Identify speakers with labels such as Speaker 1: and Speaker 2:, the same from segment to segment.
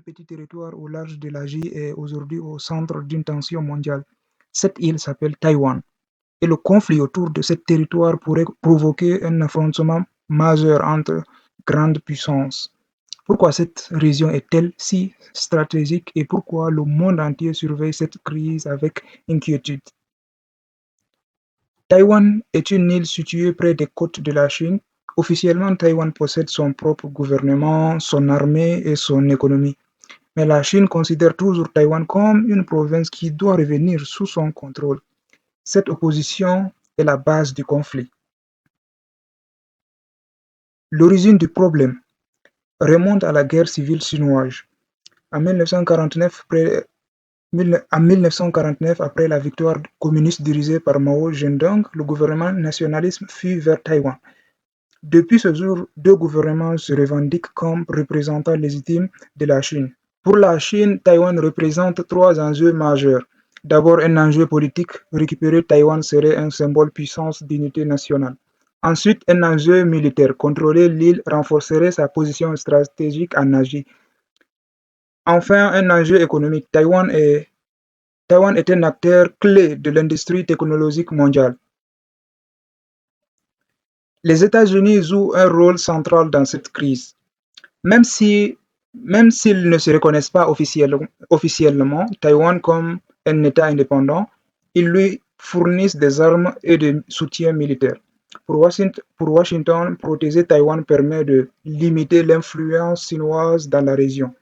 Speaker 1: petit territoire au large de l'Asie est aujourd'hui au centre d'une tension mondiale. Cette île s'appelle Taïwan et le conflit autour de ce territoire pourrait provoquer un affrontement majeur entre grandes puissances. Pourquoi cette région est-elle si stratégique et pourquoi le monde entier surveille cette crise avec inquiétude? Taïwan est une île située près des côtes de la Chine. Officiellement, Taïwan possède son propre gouvernement, son armée et son économie. Mais la Chine considère toujours Taïwan comme une province qui doit revenir sous son contrôle. Cette opposition est la base du conflit. L'origine du problème remonte à la guerre civile chinoise. En 1949, après la victoire communiste dirigée par Mao Zedong, le gouvernement nationaliste fut vers Taïwan. Depuis ce jour, deux gouvernements se revendiquent comme représentants légitimes de la Chine. Pour la Chine, Taïwan représente trois enjeux majeurs. D'abord, un enjeu politique, récupérer Taïwan serait un symbole puissance d'unité nationale. Ensuite, un enjeu militaire, contrôler l'île renforcerait sa position stratégique en Asie. Enfin, un enjeu économique, Taïwan est un acteur clé de l'industrie technologique mondiale. Les États-Unis jouent un rôle central dans cette crise. Même s'ils ne se reconnaissent pas officiellement Taïwan comme un État indépendant, ils lui fournissent des armes et de soutien militaire. Pour Washington, protéger Taïwan permet de limiter l'influence chinoise dans la région.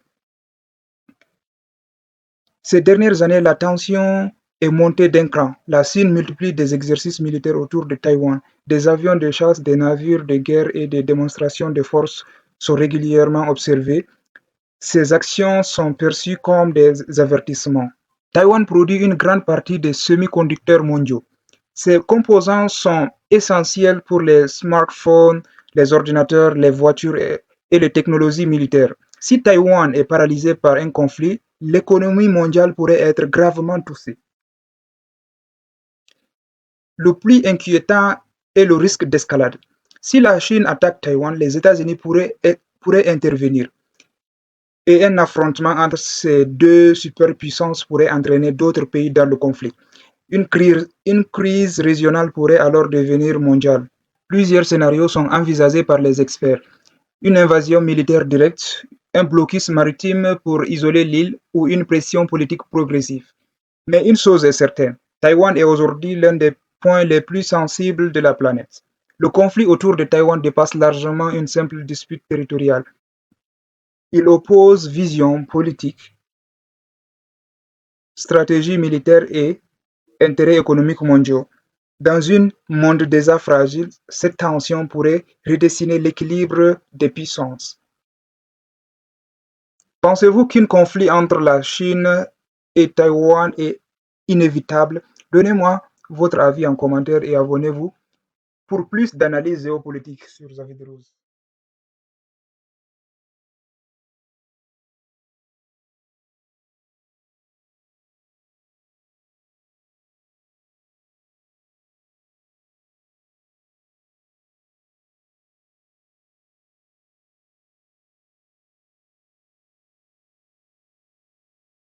Speaker 1: Ces dernières années, la tension est montée d'un cran. La Chine multiplie des exercices militaires autour de Taïwan. Des avions de chasse, des navires de guerre et des démonstrations de force sont régulièrement observées. Ces actions sont perçues comme des avertissements. Taïwan produit une grande partie des semi-conducteurs mondiaux. Ces composants sont essentiels pour les smartphones, les ordinateurs, les voitures et les technologies militaires. Si Taïwan est paralysé par un conflit, l'économie mondiale pourrait être gravement touchée. Le plus inquiétant est le risque d'escalade. Si la Chine attaque Taïwan, les États-Unis pourraient intervenir. Et un affrontement entre ces deux superpuissances pourrait entraîner d'autres pays dans le conflit. Une crise régionale pourrait alors devenir mondiale. Plusieurs scénarios sont envisagés par les experts. Une invasion militaire directe, un blocus maritime pour isoler l'île ou une pression politique progressive. Mais une chose est certaine, Taïwan est aujourd'hui l'un des points les plus sensibles de la planète. Le conflit autour de Taïwan dépasse largement une simple dispute territoriale. Il oppose vision politique, stratégie militaire et intérêts économiques mondiaux. Dans un monde déjà fragile, cette tension pourrait redessiner l'équilibre des puissances. Pensez-vous qu'un conflit entre la Chine et Taïwan est inévitable? Donnez-moi votre avis en commentaire et abonnez-vous pour plus d'analyses géopolitiques sur Zavid Rose.